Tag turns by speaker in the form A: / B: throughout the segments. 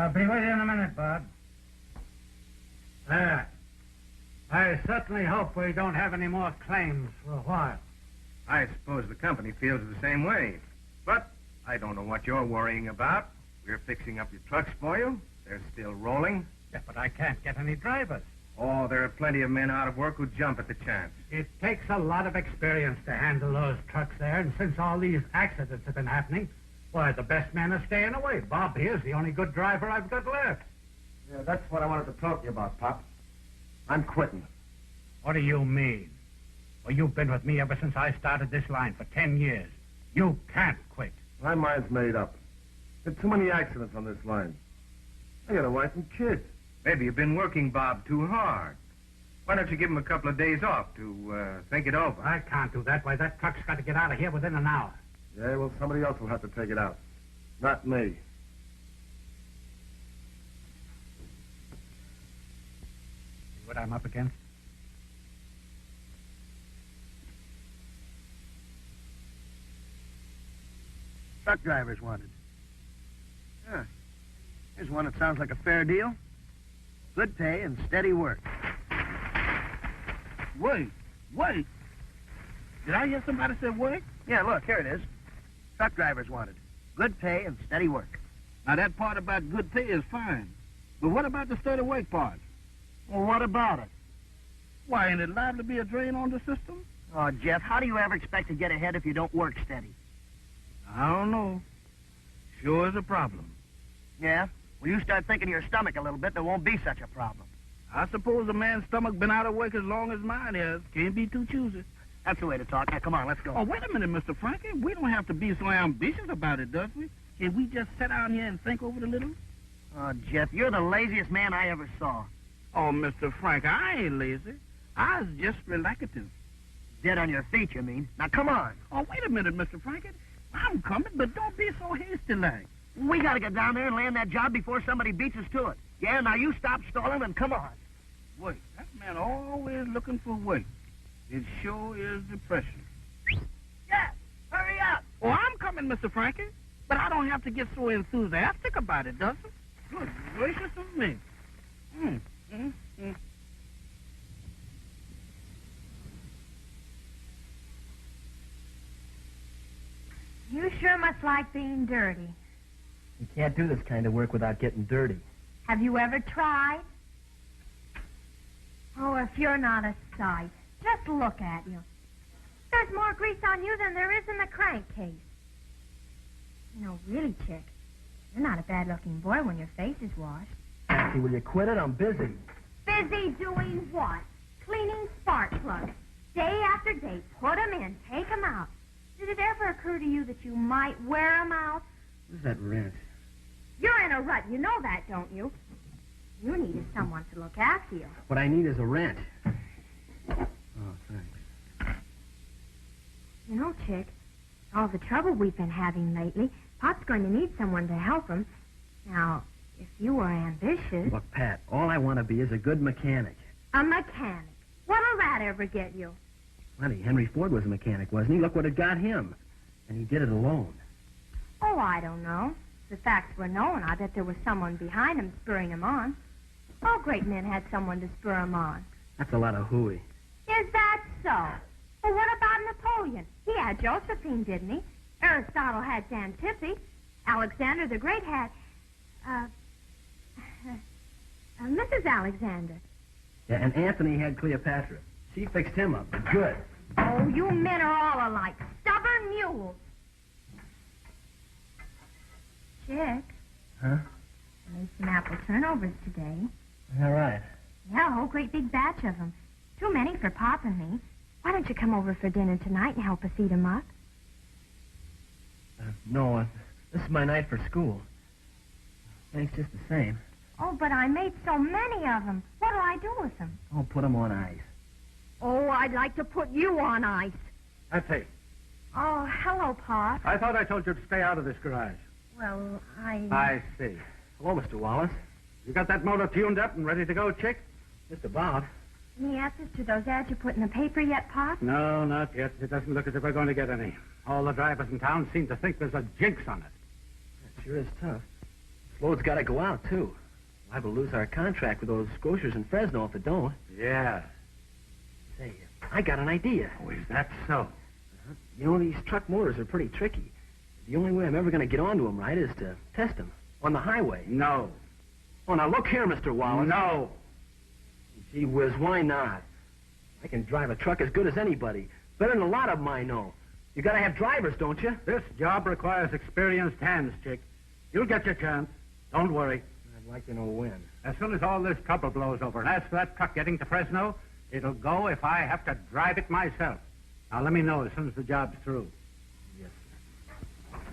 A: I'll be with you in a minute, Bob. There. I certainly hope we don't have any more claims for a while.
B: I suppose the company feels the same way. But I don't know what you're worrying about. We're fixing up your trucks for you. They're still rolling.
A: Yeah, but I can't get any drivers.
B: Oh, there are plenty of men out of work who jump at the chance.
A: It takes a lot of experience to handle those trucks there, and since all these accidents have been happening, why, the best men are staying away. Bob here's the only good driver I've got left.
C: Yeah, that's what I wanted to talk to you about, Pop. I'm quitting.
A: What do you mean? Well, you've been with me ever since I started this line for 10 years. You can't quit.
C: My mind's made up. There's too many accidents on this line. I got a wife and kids.
B: Maybe you've been working Bob too hard. Why don't you give him a couple of days off to think it over?
A: I can't do that. Why, that truck's got to get out of here within an hour.
C: Yeah, well, somebody else will have to take it out. Not me.
A: See what I'm up against?
D: Truck drivers wanted. Yeah. Here's one that sounds like a fair deal. Good pay and steady work.
E: Wait. Did I hear somebody say wait?
D: Yeah, look, here it is. Truck drivers wanted. Good pay and steady work.
E: Now, that part about good pay is fine. But what about the steady work part?
D: Well, what about it?
E: Why, ain't it liable to be a drain on the system?
D: Oh, Jeff, how do you ever expect to get ahead if you don't work steady?
E: I don't know. Sure is a problem.
D: Yeah? Well, you start thinking your stomach a little bit, there won't be such a problem.
E: I suppose a man's stomach been out of work as long as mine has. Can't be too choosy.
D: That's the way to talk. Now, come on, let's go.
E: Oh, wait a minute, Mr. Frankie. We don't have to be so ambitious about it, does we? Can we just sit down here and think over it a little?
D: Oh, Jeff, you're the laziest man I ever saw.
E: Oh, Mr. Frank, I ain't lazy. I was just relaxative.
D: Dead on your feet, you mean? Now, come on.
E: Oh, wait a minute, Mr. Frankie. I'm coming, but don't be so hasty-like.
D: We gotta get down there and land that job before somebody beats us to it. Yeah, now you stop stalling and come on.
E: Wait, that man always looking for work. It sure is depression.
D: Yeah, hurry up.
E: Oh, I'm coming, Mr. Frankie. But I don't have to get so enthusiastic about it, does it? Good gracious of me.
F: You sure must like being dirty.
G: You can't do this kind of work without getting dirty.
F: Have you ever tried? Oh, if you're not a sight. Just look at you. There's more grease on you than there is in the crankcase. You know, really, Chick, you're not a bad-looking boy when your face is washed.
G: Nancy, will you quit it? I'm busy.
F: Busy doing what? Cleaning spark plugs. Day after day. Put 'em in. Take 'em out. Did it ever occur to you that you might wear 'em out?
G: Where's that wrench?
F: You're in a rut. You know that, don't you? You needed someone to look after you.
G: What I need is a wrench. Oh, thanks.
F: You know, Chick, all the trouble we've been having lately, Pop's going to need someone to help him. Now, if you were ambitious...
G: Look, Pat, all I want to be is a good mechanic.
F: A mechanic? What'll that ever get you?
G: Funny, Henry Ford was a mechanic, wasn't he? Look what it got him. And he did it alone.
F: Oh, I don't know. If the facts were known, I bet there was someone behind him spurring him on. All great men had someone to spur him on.
G: That's a lot of hooey.
F: Is that so? Well, what about Napoleon? He had Josephine, didn't he? Aristotle had Xantippe. Alexander the Great had, Mrs. Alexander.
G: Yeah, and Anthony had Cleopatra. She fixed him up. Good.
F: Oh, you men are all alike. Stubborn mules. Chick.
G: Huh?
F: I made some apple turnovers today.
G: All right.
F: Yeah, a whole great big batch of them. Too many for Pop and me. Why don't you come over for dinner tonight and help us eat 'em up?
G: No, this is my night for school. Thanks just the same.
F: Oh, but I made so many of them. What'll I do with them?
G: I'll put them on ice.
F: Oh, I'd like to put you on ice.
A: That's it.
F: Oh, hello, Pop.
A: I thought I told you to stay out of this garage.
F: Well,
A: I see. Hello, Mr. Wallace. You got that motor tuned up and ready to go, Chick?
G: Mr. Bob.
F: Any answers to those ads you put in the paper yet, Pop?
A: No, not yet. It doesn't look as if we're going to get any. All the drivers in town seem to think there's a jinx on it.
G: It sure is tough. Load's got to go out, too. Liable to lose our contract with those grocers in Fresno if it don't.
A: Yeah.
G: Say, I got an idea.
A: Oh, is that so?
G: You know, these truck motors are pretty tricky. The only way I'm ever going to get onto them right is to test them on the highway.
A: No.
G: Oh, now look here, Mr. Wallace.
A: No.
G: Gee whiz, why not? I can drive a truck as good as anybody. Better than a lot of them I know. You got to have drivers, don't you?
A: This job requires experienced hands, Chick. You'll get your chance. Don't worry.
G: I'd like to know when.
A: As soon as all this trouble blows over. And as for that truck getting to Fresno, it'll go if I have to drive it myself. Now, let me know as soon as the job's through.
G: Yes,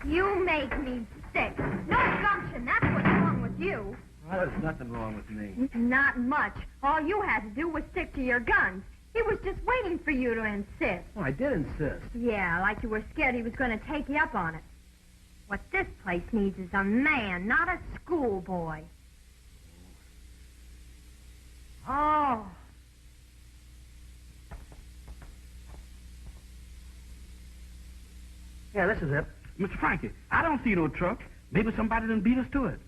F: You make me sick. No gumption. That's what's wrong with you.
G: well, there's nothing wrong with me.
F: Not much. All you had to do was stick to your guns. He was just waiting for you to insist.
G: Oh, I did insist.
F: Yeah, like you were scared he was going to take you up on it. What this place needs is a man, not a schoolboy. Oh.
D: Yeah, this is it.
E: Mr. Frankie, I don't see no truck. Maybe somebody done beat us to it.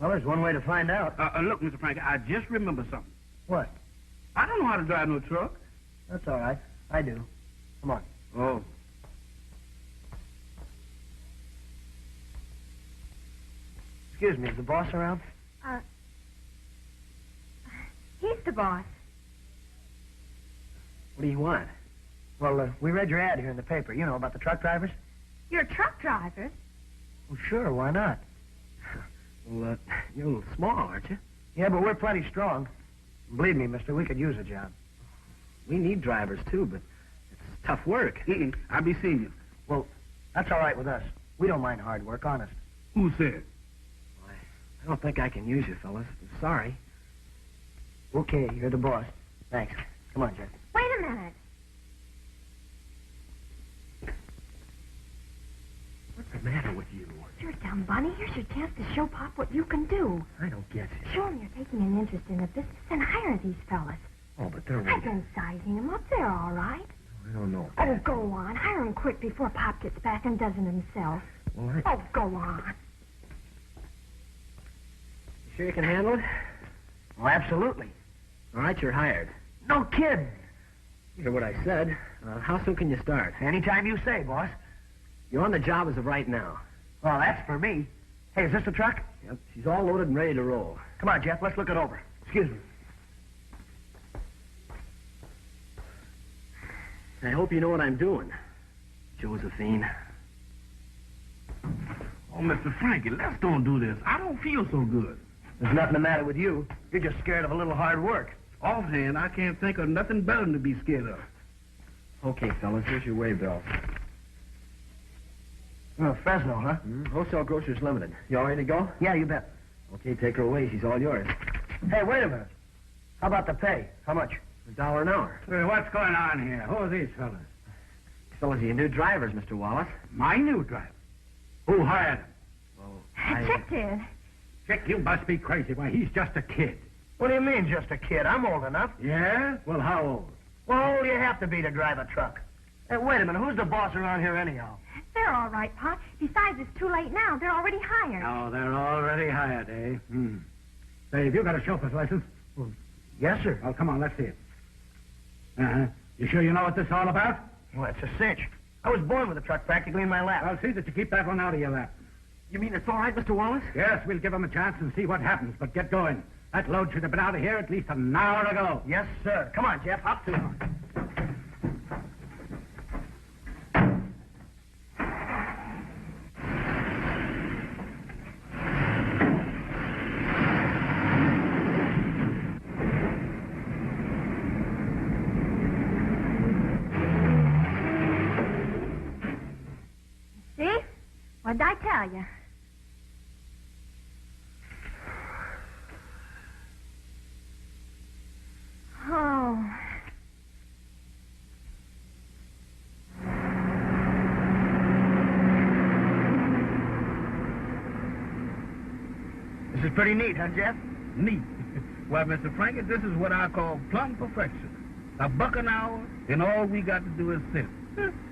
D: Well, there's one way to find out.
E: Look, Mr. Frankie, I just remembered something.
D: What?
E: I don't know how to drive no truck.
D: That's all right. I do. Come on.
E: Oh.
D: Excuse me, is the boss around?
F: He's the boss.
G: What do you want?
D: Well, we read your ad here in the paper. You know, about the truck drivers?
F: You're truck drivers.
D: Well, sure, why not?
G: Well, you're a little small, aren't you?
D: Yeah, but we're plenty strong. Believe me, mister, we could use a job.
G: We need drivers, too, but it's tough work.
E: I'll be seeing you.
D: Well, that's all right with us. We don't mind hard work, honest.
E: Who said?
G: I don't think I can use you, fellas. I'm sorry.
D: Okay, you're the boss. Thanks. Come on, Jack.
F: Wait a minute.
G: What's the matter with you?
F: Sure, dumb bunny. Here's your chance to show Pop what you can do.
G: I don't get you.
F: Show him you're taking an interest in the business and hire these fellas.
G: Oh, but they're...
F: I've been sizing them up. They're all right.
G: I don't know.
F: Oh, go on. Hire him quick before Pop gets back and does it himself.
G: Well,
F: Oh, go on.
G: You sure you can handle it?
D: Oh, absolutely.
G: All right, you're hired.
D: No kidding.
G: You hear what I said. How soon can you start?
D: Anytime you say, boss.
G: You're on the job as of right now.
D: Well, that's for me. Hey, is this the truck?
G: Yep, she's all loaded and ready to roll.
D: Come on, Jeff, let's look it over. Excuse me.
G: I hope you know what I'm doing, Josephine.
E: Oh, Mr. Frankie, let's don't do this. I don't feel so good.
D: There's nothing the matter with you. You're just scared of a little hard work.
E: Offhand, I can't think of nothing better than to be scared of.
G: Okay, fellas, here's your way bill.
D: Oh, Fresno, huh?
G: Wholesale Grocers Limited. You all ready to go?
D: Yeah, you bet.
G: Okay, take her away. She's all yours.
D: Hey, wait a minute. How about the pay? How much?
G: $1 an hour.
A: Hey, what's going on here? Who are these fellas?
G: These fellas are your new drivers, Mr. Wallace.
A: My new driver. Who hired him?
G: Well,
F: Chick did.
A: Chick, you must be crazy. Why, he's just a kid.
D: What do you mean, just a kid? I'm old enough.
A: Yeah? Well, how old?
D: Well, how old do you have to be to drive a truck? Hey, wait a minute. Who's the boss around here anyhow?
F: They're all right, Pop. Besides, it's too late now. They're already hired.
A: Oh, they're already hired, eh? Say, have you got a chauffeur's license?
D: Yes, sir.
A: Oh, come on, let's see it. Uh-huh. You sure you know what this is all about?
D: Well, it's a cinch. I was born with a truck practically in my lap.
A: I'll see that you keep that one out of your lap.
G: you mean it's all right, Mr. Wallace?
A: Yes, we'll give him a chance and see what happens, but get going. That load should have been out of here at least an hour ago.
D: Yes, sir. Come on, Jeff. Up to it.
F: See? What'd I tell you? Oh.
D: This is pretty neat, huh, Jeff?
E: Neat. Well, Mr. Frankie, this is what I call plumb perfection. A buck an hour, and all we got to do is sit.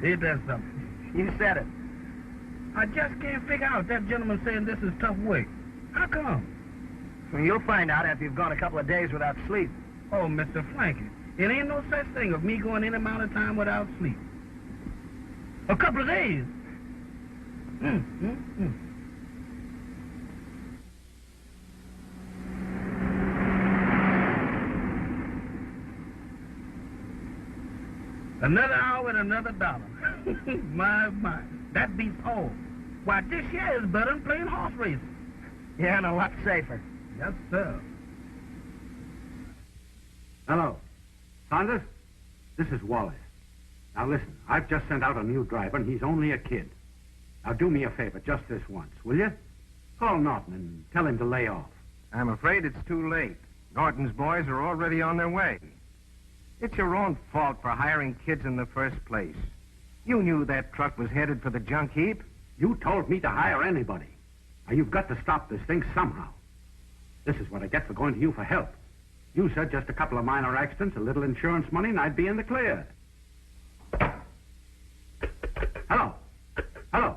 E: Ain't that something?
D: You said it.
E: I just can't figure out that gentleman saying this is tough work. How come?
D: Well, you'll find out after you've gone a couple of days without sleep.
E: Oh, Mr. Frankie, it ain't no such thing of me going any amount of time without sleep. A couple of days. Another hour and another dollar. My. That beats all. Why, this here is better than playing horse racing.
D: Yeah, and a lot safer.
E: Yes, sir.
A: Hello. Saunders? This is Wallace. Now listen, I've just sent out a new driver, and he's only a kid. Now do me a favor, just this once, will you? Call Norton and tell him to lay off.
B: I'm afraid it's too late. Norton's boys are already on their way. It's your own fault for hiring kids in the first place. You knew that truck was headed for the junk heap.
A: You told me to hire anybody. Now you've got to stop this thing somehow. This is what I get for going to you for help. You said just a couple of minor accidents, a little insurance money, and I'd be in the clear. Hello. Hello.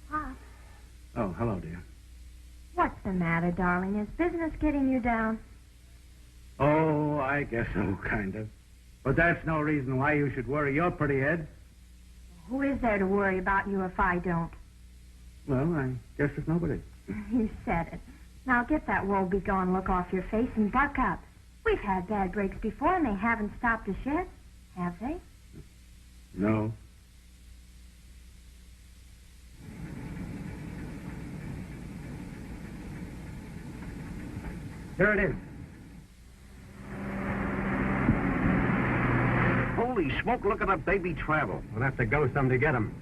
F: Pop,
A: Oh, hello, dear.
F: what's the matter, darling? Is business getting you down?
A: Oh, I guess so, kind of. But that's no reason why you should worry your pretty head.
F: Who is there to worry about you if I don't?
A: Well, I guess there's nobody.
F: You said it. Now get that woe-begone look off your face and buck up. We've had bad breaks before, and they haven't stopped us yet, have they?
A: No. Here it is.
G: Holy smoke, look at that baby travel.
A: We'll have to go some to get him.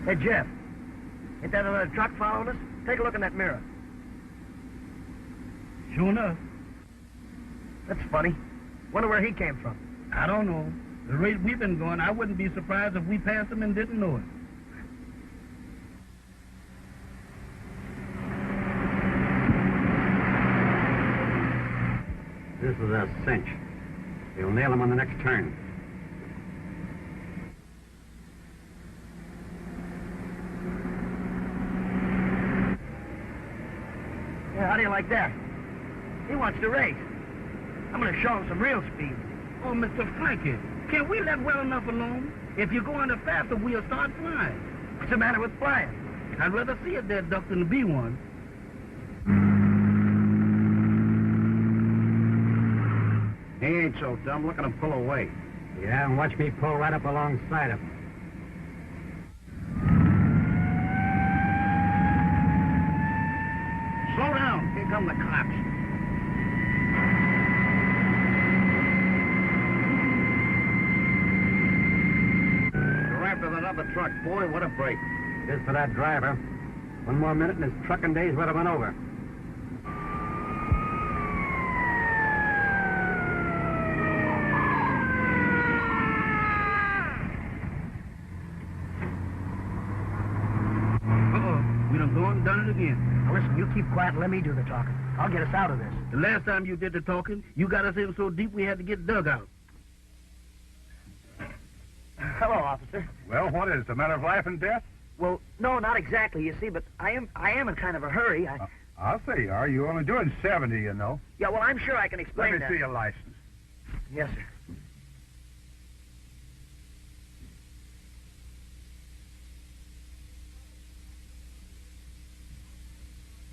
D: Hey, Jeff, ain't that another truck following us? Take a look in that mirror.
E: Sure enough.
D: That's funny. Wonder where he came from.
E: I don't know. The rate we've been going, I wouldn't be surprised if we passed him and didn't know it.
A: This is a cinch. You'll nail him on the next turn.
D: Yeah, how do you like that? He wants to race. I'm going to show him some real speed.
E: Oh, Mr. Frankie, can't we let well enough alone? If you're going faster, we'll start flying.
D: What's the matter with flying?
E: I'd rather see a dead duck than to be one.
A: He ain't so dumb. Look at him pull away. Yeah, and watch me pull right up alongside him.
E: Slow down. Here come the cops.
A: You're after another truck, boy. What a break. Just for that driver. One more minute and his trucking days would have been over.
E: Done it again.
D: Now listen, you keep quiet and let me do the talking. I'll get us out of this.
E: The last time you did the talking, you got us in so deep we had to get dug out.
D: Hello, officer.
C: Well, what is it? A matter of life and death?
D: Well, no, not exactly, you see, but I am in kind of a hurry.
C: I'll say you are. You're only doing 70, you know.
D: Yeah, well, I'm sure I can explain
C: Let me
D: that.
C: see your license.
D: Yes, sir.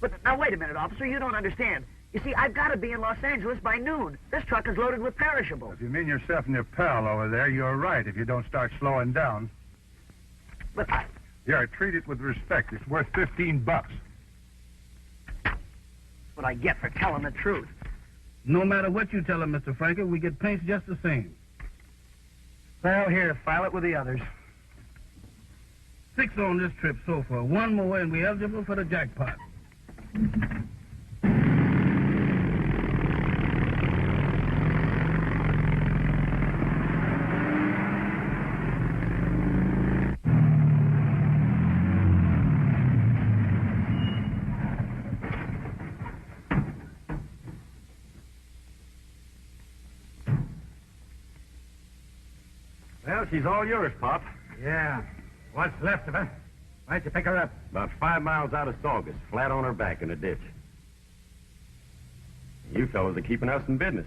D: But now, wait a minute, officer. You don't understand. You see, I've got to be in Los Angeles by noon. This truck is loaded with perishables.
C: If you mean yourself and your pal over there, you're right if you don't start slowing down.
D: But
C: Yeah, treat it with respect. It's worth $15.
D: what I get for telling the truth.
E: No matter what you tell him, Mr. Frankie, we get paints just the same.
D: Well, here, file it with the others.
E: 6 on this trip so far. One more and we're eligible for the jackpot.
A: Well, she's all yours, Pop.
C: Yeah. What's left of her? Why'd you pick her up?
A: About 5 miles out of Saugus, flat on her back in a ditch. You fellows are keeping us in business.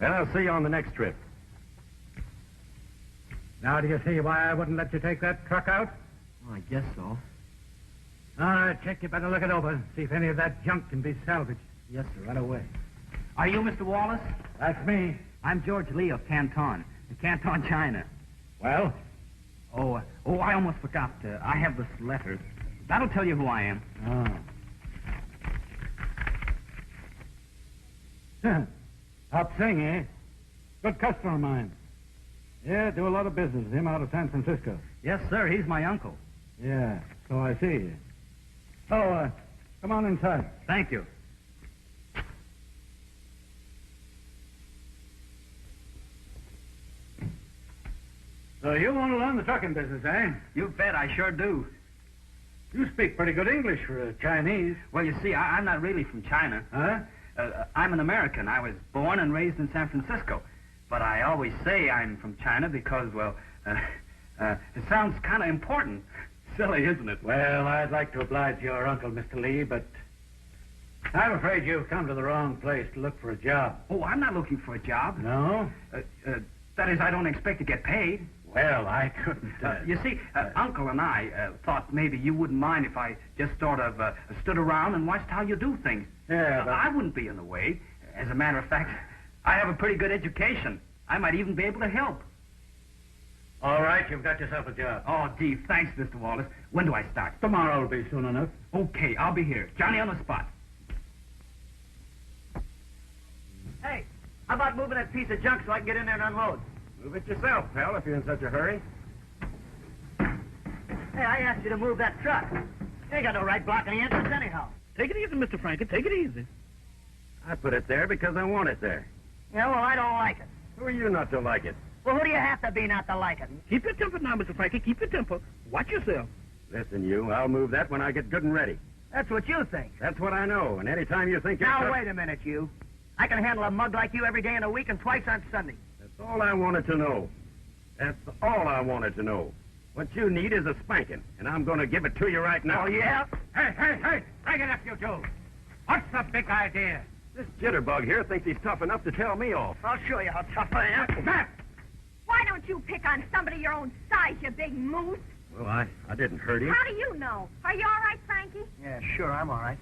A: Well, I'll see you on the next trip.
C: Now do you see why I wouldn't let you take that truck out?
G: Oh, I guess so.
C: All right, Chick, you better look it over. See if any of that junk can be salvaged.
G: Yes, sir, right away.
E: Are you Mr. Wallace?
C: That's me.
E: I'm George Lee of Canton, Canton, China.
C: Well?
E: Oh, I almost forgot. I have this letter. That'll tell you who I am.
C: Oh. Hop Sing, eh? Good customer of mine. Yeah, do a lot of business with him out of San Francisco.
E: Yes, sir. He's my uncle.
C: Yeah, so I see. Oh, come on inside.
E: Thank you.
C: So you want to learn the trucking business, eh?
E: You bet, I sure do.
C: You speak pretty good English for a Chinese.
E: Well, you see, I'm not really from China.
C: Huh?
E: I'm an American. I was born and raised in San Francisco. But I always say I'm from China because, well, it sounds kind of important. Silly, isn't it?
C: Well, I'd like to oblige your uncle, Mr. Lee, but I'm afraid you've come to the wrong place to look for a job.
E: Oh, I'm not looking for a job.
C: No?
E: That is, I don't expect to get paid.
C: Well, I couldn't.
E: You see, Uncle and I thought maybe you wouldn't mind if I just sort of stood around and watched how you do things.
C: Yeah, but...
E: I wouldn't be in the way. As a matter of fact, I have a pretty good education. I might even be able to help.
C: All right, you've got yourself a job.
E: Oh, gee, thanks, Mr. Wallace. When do I start?
C: Tomorrow will be soon enough.
E: Okay, I'll be here. Johnny on the spot.
D: Hey, how about moving that piece of junk so I can get in there and unload?
B: Move it yourself, pal, if you're in such a hurry.
D: Hey, I asked you to move that truck. You ain't got no right blocking the entrance anyhow.
E: Take it easy, Mr. Frankie. Take it easy.
B: I put it there because I want it there.
D: Yeah, well, I don't like it.
B: Who are you not to like it?
D: Well, who do you have to be not to like it?
E: Keep your temper now, Mr. Frankie. Keep your temper. Watch yourself.
B: Listen, you, I'll move that when I get good and ready.
D: That's what you think.
B: That's what I know, and any time you think you're...
D: Now, wait a minute, you. I can handle a mug like you every day in a week and twice on Sunday.
B: That's all I wanted to know. That's all I wanted to know. What you need is a spanking, and I'm going to give it to you right now.
D: Oh, yeah?
C: Hey! Bring it up, you two. What's the big idea?
B: This jitterbug here thinks he's tough enough to tell me off.
D: I'll show you how tough I am.
C: Matt!
F: Why don't you pick on somebody your own size, you big moose?
B: Well, I didn't hurt him.
F: How do you know? Are you all right, Frankie?
D: Yeah, sure, I'm all right.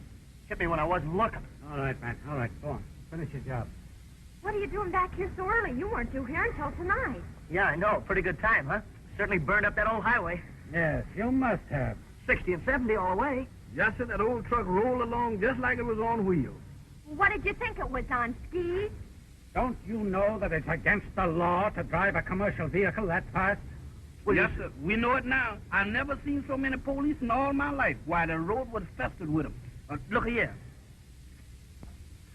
D: Hit me when I wasn't looking.
C: All right, Matt. All right, go on. Finish your job.
F: What are you doing back here so early? You weren't due here until tonight.
D: Yeah, I know. Pretty good time, huh? Certainly burned up that old highway.
C: Yes, you must have.
D: 60 and 70 all the way.
E: Yes, sir, that old truck rolled along just like it was on wheels.
F: What did you think it was on, skis?
C: Don't you know that it's against the law to drive a commercial vehicle that fast?
E: Well, yes, sir. We know it now. I've never seen so many police in all my life. Why, the road was festered with them.
D: Look here.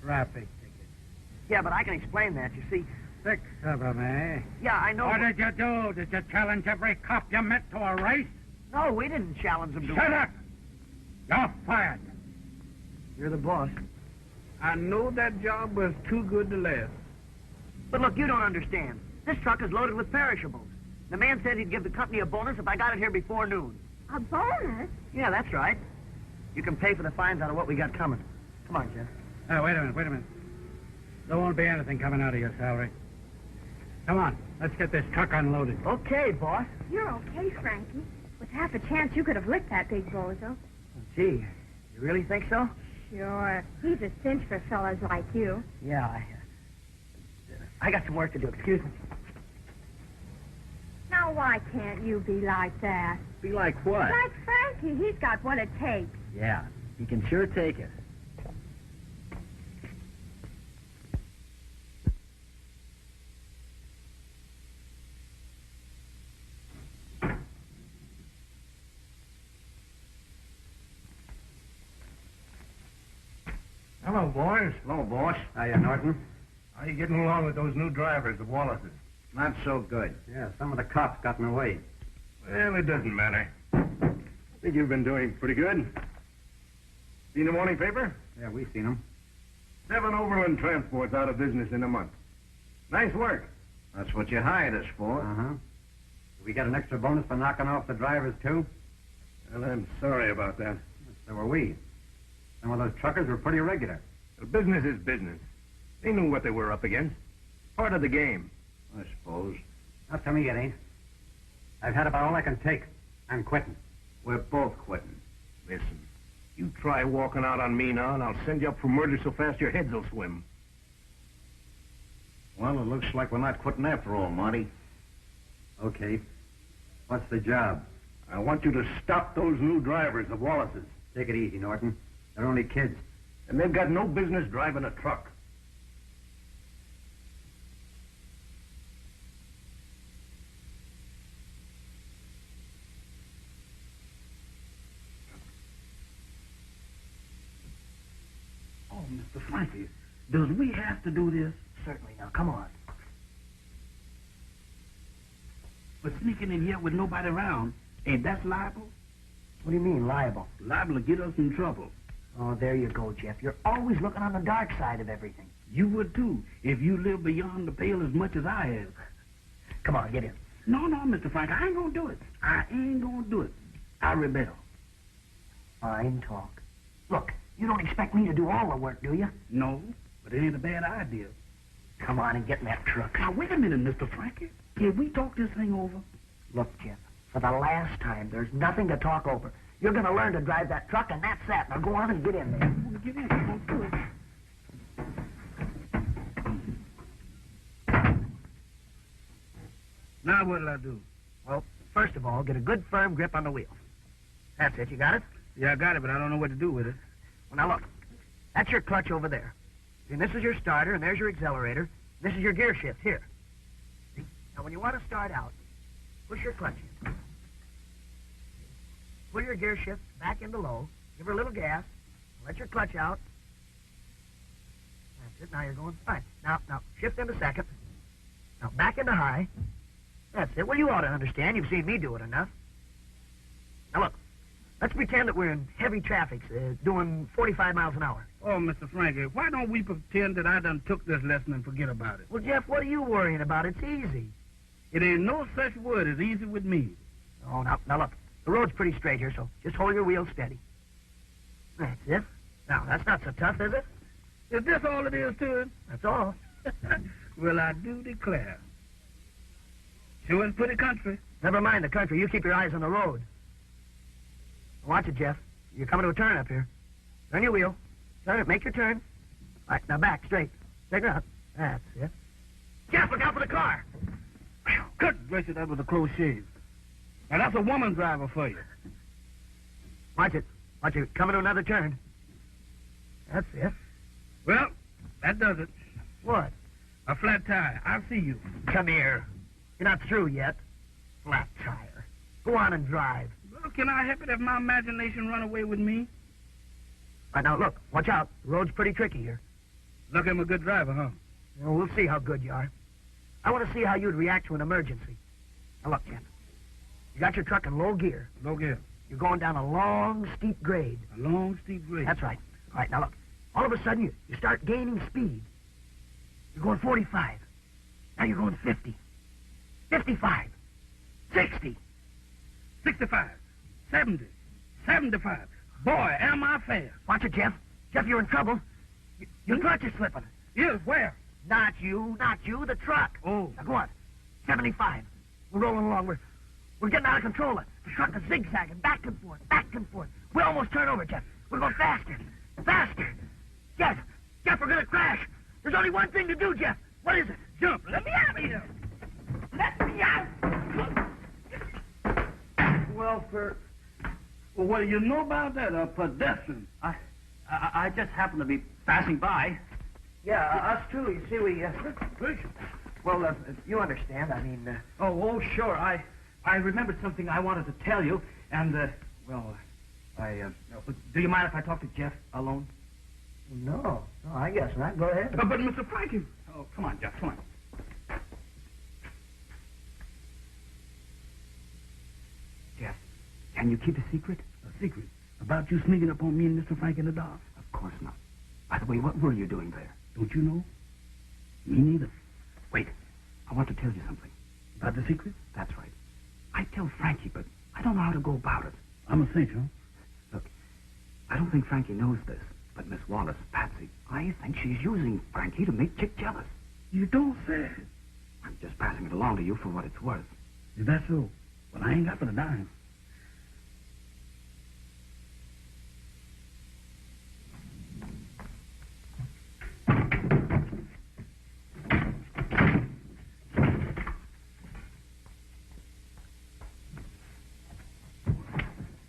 C: Traffic ticket.
D: Yeah, but I can explain that, you see.
C: 6 of them, eh?
D: Yeah, I know.
C: What did you do? Did you challenge every cop you met to a race?
D: No, we didn't challenge them to
C: Shut up! You're fired.
D: You're the boss.
E: I know that job was too good to last.
D: But look, you don't understand. This truck is loaded with perishables. The man said he'd give the company a bonus if I got it here before noon.
F: A bonus?
D: Yeah, that's right. You can pay for the fines out of what we got coming. Come on, Jeff.
C: Wait a minute. There won't be anything coming out of your salary. Come on, let's get this truck unloaded.
D: Okay, boss.
F: You're okay, Frankie. With half a chance, you could have licked that big bozo.
D: Gee, you really think so?
F: Sure. He's a cinch for fellas like you.
D: Yeah, I got some work to do. Excuse me.
F: Now, why can't you be like that?
G: Be like what?
F: Like Frankie. He's got what it takes.
G: Yeah, he can sure take it.
B: Hello, boys.
A: Hello, boss. Hiya, Norton.
B: How you getting along with those new drivers, the Wallaces?
A: Not so good. Yeah, some of the cops got in the way.
B: Well, it doesn't matter. I think you've been doing pretty good. Seen the morning paper?
A: Yeah, we seen them.
B: 7 overland transports out of business in a month. Nice work.
A: That's what you hired us for. Uh-huh. Did we get an extra bonus for knocking off the drivers, too?
B: Well, I'm sorry about that.
A: So were we. Some of those truckers were pretty regular.
B: Well, business is business. They knew what they were up against. Part of the game.
A: I suppose. Not to me, it ain't. I've had about all I can take. I'm quitting. We're both quitting.
B: Listen, you try walking out on me now, and I'll send you up for murder so fast your heads will swim.
A: Well, it looks like we're not quitting after all, Monty. Okay. What's the job?
B: I want you to stop those new drivers, the Wallaces.
A: Take it easy, Norton. They're only kids.
B: And they've got no business driving a truck.
H: Oh, Mr. Frankie, does we have to do this?
D: Certainly. Now, come on.
H: But sneaking in here with nobody around, ain't that liable?
D: What do you mean, liable?
H: Liable to get us in trouble.
D: Oh, there you go, Jeff. You're always looking on the dark side of everything.
H: You would too, if you lived beyond the pale as much as I have.
D: Come on, get in.
H: No, Mr. Frank, I ain't gonna do it. I ain't gonna do it. I rebel.
D: Fine talk. Look, you don't expect me to do all the work, do you?
H: No, but it ain't a bad idea.
D: Come on and get in that truck.
H: Now, wait a minute, Mr. Frankie. Can we talk this thing over?
D: Look, Jeff, for the last time, there's nothing to talk over. You're going to learn to drive that truck, and that's that. Now go on and get in there.
H: Get in. Don't do it. Now what'll I do?
D: Well, first of all, get a good firm grip on the wheel. That's it. You got it?
H: Yeah, I got it, but I don't know what to do with it.
D: Well, now look. That's your clutch over there. And this is your starter, and there's your accelerator. This is your gear shift here. See? Now, when you want to start out, push your clutch in. Pull your gear shift back into low. Give her a little gas. Let your clutch out. That's it. Now you're going fine. Now, shift into second. Now, back into high. That's it. Well, you ought to understand. You've seen me do it enough. Now, look. Let's pretend that we're in heavy traffic, doing 45 miles an hour.
H: Oh, Mr. Frankie, why don't we pretend that I done took this lesson and forget about it?
D: Well, Jeff, what are you worrying about? It's easy.
H: It ain't no such word as easy with me.
D: Oh, now look. The road's pretty straight here, so just hold your wheel steady. That's it. Now, that's not so tough, is it?
H: Is this all it is to it?
D: That's all.
H: Well, I do declare. Sure is pretty country.
D: Never mind the country. You keep your eyes on the road. Watch it, Jeff. You're coming to a turn up here. Turn your wheel. Turn it. Make your turn. All right, now back, straight. Straighten up. That's it. Jeff, look out for the car.
H: Good gracious, that was a close shave. Now, that's a woman driver for you.
D: Watch it. Watch it. Coming to another turn. That's it.
H: Well, that does it.
D: What?
H: A flat tire. I'll see you.
D: Come here. You're not through yet. Flat tire. Go on and drive.
H: Well, can I help it if my imagination run away with me?
D: All right, now, look. Watch out. The road's pretty tricky here.
H: Look, I'm a good driver, huh?
D: Well, we'll see how good you are. I want to see how you'd react to an emergency. Now, look, Jeff. You got your truck in low gear.
H: Low gear.
D: You're going down a long, steep grade.
H: A long, steep grade.
D: That's right. All right, now, look. All of a sudden, you start gaining speed. You're going 45. Now you're going 50. 55. 60.
H: 65. 70. 75. Boy, am I fast.
D: Watch it, Jeff. Jeff, you're in trouble. Your clutch is slipping.
H: Yes, where?
D: Not you, the truck.
H: Oh.
D: Now go on. 75. We're rolling along. We're getting out of control. The truck is zigzagging back and forth, back and forth. We almost turn over, Jeff. We're going faster. Faster. Jeff, we're going to crash. There's only one thing to do, Jeff. What is it?
H: Jump. Let me out of here.
D: Let me out.
H: Well, what do you know about that? A pedestrian.
E: I just happened to be passing by.
D: Yeah, us too. You see, we... Well, you understand. I mean...
E: Oh, sure. I remembered something I wanted to tell you, and, do you mind if I talk to Jeff alone?
D: No, I guess not. Go ahead.
H: But Mr. Frankie...
E: Oh, come on, Jeff, come on. Jeff, can you keep a secret?
H: A secret? About you sneaking up on me and Mr. Frank in the dark?
E: Of course not. By the way, what were you doing there?
H: Don't you know? Me neither.
E: Wait, I want to tell you something.
H: About the secret?
E: That's right. I tell Frankie, but I don't know how to go about it.
H: I'm a cinch, huh?
E: Look, I don't think Frankie knows this, but Miss Wallace, Patsy, I think she's using Frankie to make Chick jealous.
H: You don't say.
E: I'm just passing it along to you for what it's worth.
H: Is that so? Well, I ain't got but a dime.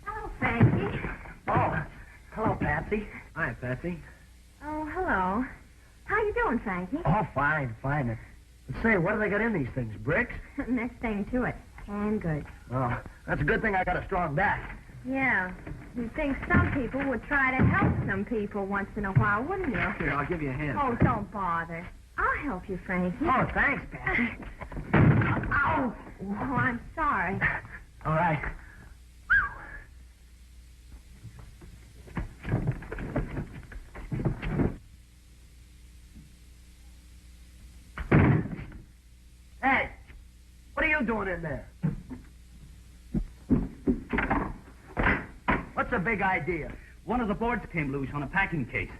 F: Hello, Frankie.
D: Oh, hello, Patsy.
G: Hi, Patsy.
F: Oh, hello. How you doing, Frankie?
D: Oh, fine. But say, what do they got in these things? Bricks?
F: Next thing to it. And good.
D: Oh, that's a good thing I got a strong back.
F: Yeah. You'd think some people would try to help some people once in a while, wouldn't you?
G: Here, I'll give you a hand.
F: Oh, don't bother. I'll help you, Frankie.
D: Oh, thanks, Patsy.
F: Ow! Oh, I'm sorry.
D: All right. Hey, what are you doing in there? What's the big idea?
E: One of the boards came loose on a packing case.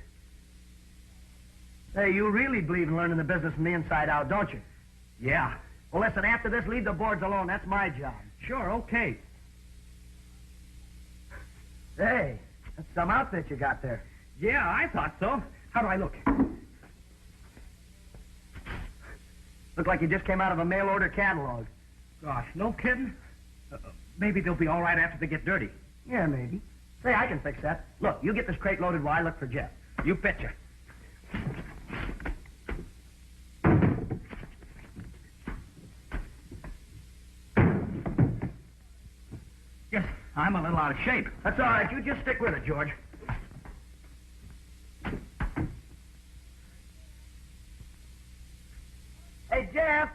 D: Hey, you really believe in learning the business from the inside out, don't you?
E: Yeah.
D: Well, listen, after this, leave the boards alone. That's my job.
E: Sure, okay.
D: Hey, that's some outfit you got there.
E: Yeah, I thought so. How do I look?
D: Look like you just came out of a mail order catalog.
E: Gosh, no kidding? Maybe they'll be all right after they get dirty.
D: Yeah, maybe. Say, I can fix that. Look, you get this crate loaded while I look for Jeff.
E: You betcha. Yes, I'm a little out of shape.
D: That's all right. You just stick with it, George. Hey, Jeff.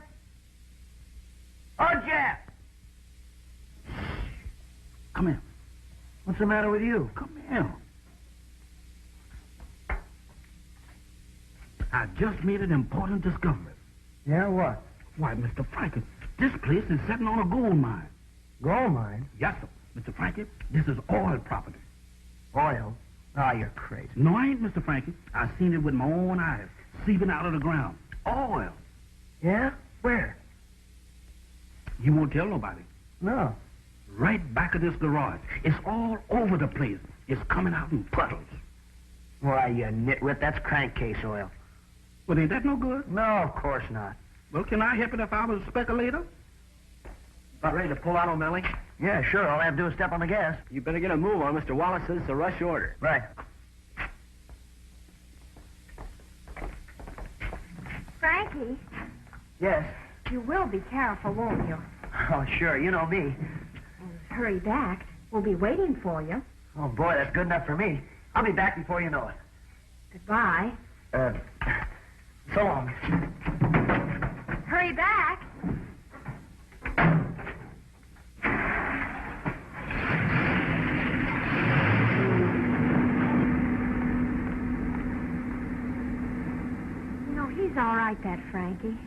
D: Oh, Jeff.
H: Come here.
D: What's the matter with you?
H: Come here. I just made an important discovery.
D: Yeah, what?
H: Why, Mr. Frankie, this place is sitting on a gold mine.
D: Gold mine?
H: Yes, sir. Mr. Frankie, this is oil property.
D: Oil? Oh, you're crazy.
H: No, I ain't, Mr. Frankie. I seen it with my own eyes, seeping out of the ground. Oil.
D: Yeah? Where?
H: You won't tell nobody.
D: No.
H: Right back of this garage. It's all over the place. It's coming out in puddles.
D: Why, you nitwit, that's crankcase oil.
H: Well, ain't that no good?
D: No, of course not.
H: Well, can I help it if I was a speculator?
G: About ready to pull out, O'Malley?
D: Yeah, sure. All I have to do is step on the gas.
G: You better get a move on. Mr. Wallace says it's a rush order.
D: Right.
F: Frankie,
D: Yes.
F: you will be careful, won't you?
D: Oh, sure. You know me.
F: And hurry back. We'll be waiting for you.
D: Oh, boy, that's good enough for me. I'll be back before you know it.
F: Goodbye.
D: So long.
F: Hurry back. You know, he's all right, that Frankie.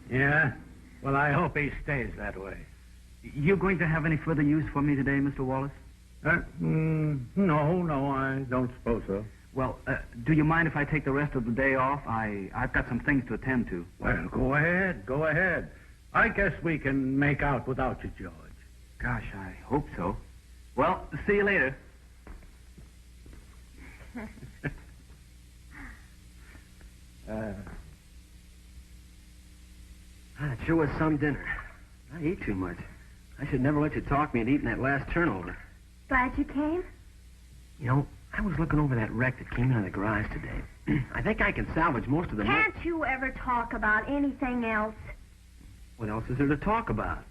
A: Yeah? Well, I hope he stays that way.
E: You going to have any further use for me today, Mr. Wallace?
A: No, I don't suppose so.
E: Well, do you mind if I take the rest of the day off? I've got some things to attend to.
A: Well, go ahead. I guess we can make out without you, George.
E: Gosh, I hope so. Well, see you later.
G: It sure was some dinner. I eat too much. I should never let you talk me into eating that last turnover.
F: Glad you came?
G: You know, I was looking over that wreck that came out of the garage today. I think I can salvage most of the...
F: Can't you ever talk about anything else?
G: What else is there to talk about?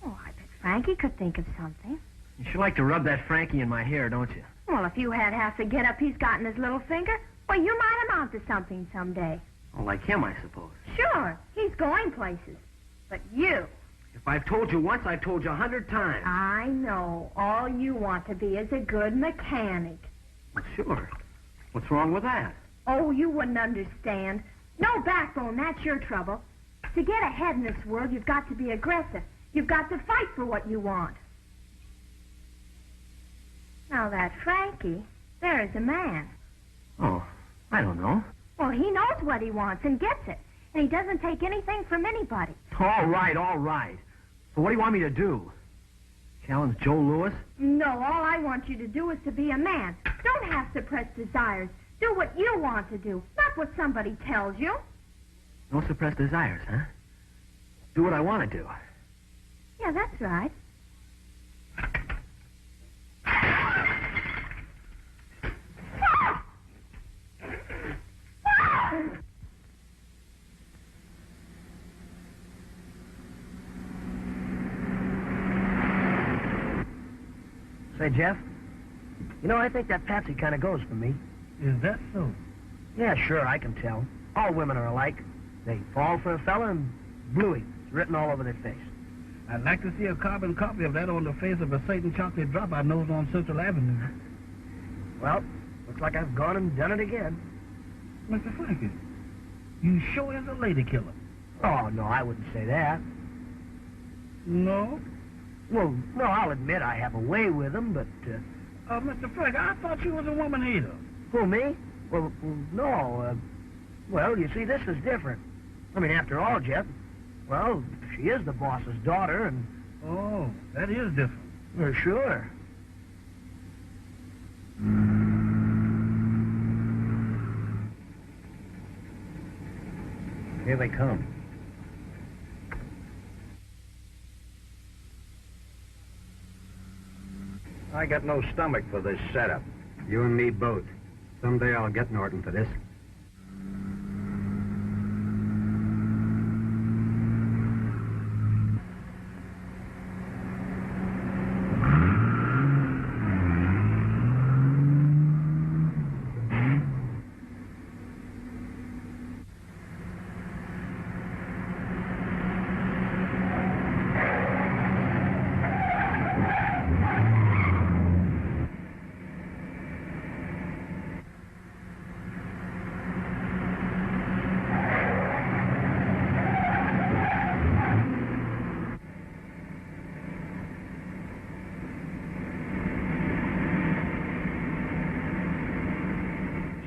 F: Oh, I bet Frankie could think of something.
G: You sure like to rub that Frankie in my hair, don't you?
F: Well, if you had half the get-up he's got in his little finger, well, you might amount to something someday.
G: Oh, like him, I suppose.
F: Sure, he's going places. But you...
G: If I've told you once, I've told you 100 times.
F: I know. All you want to be is a good mechanic.
G: Well, sure. What's wrong with that?
F: Oh, you wouldn't understand. No backbone, that's your trouble. To get ahead in this world, you've got to be aggressive. You've got to fight for what you want. Now, that Frankie, there is a man.
G: Oh, I don't know.
F: Well, he knows what he wants and gets it. And he doesn't take anything from anybody.
G: All right, all right. So what do you want me to do? Challenge Joe Louis?
F: No, all I want you to do is to be a man. Don't have suppressed desires. Do what you want to do, not what somebody tells you.
G: No suppressed desires, huh? Do what I want to do.
F: Yeah, that's right.
D: Say, Jeff, you know, I think that Patsy kind of goes for me.
H: Is that so?
D: Yeah, sure, I can tell. All women are alike. They fall for a fella and bluey. It's written all over their face.
H: I'd like to see a carbon copy of that on the face of a certain chocolate drop I knows on Central Avenue.
D: Well, looks like I've gone and done it again.
H: Mr. Frankie, you sure is a lady killer.
D: Oh, no, I wouldn't say that.
H: No?
D: Well, no, I'll admit I have a way with them, but,
H: Mr. Frankie, I thought you was a woman hater.
D: Who, me? Well, no, well, you see, this is different. I mean, after all, Jeff, well, she is the boss's daughter, and...
H: Oh, that is different.
D: Well, sure.
B: Here they come. I got no stomach for this setup. You and me both. Someday I'll get Norton for this.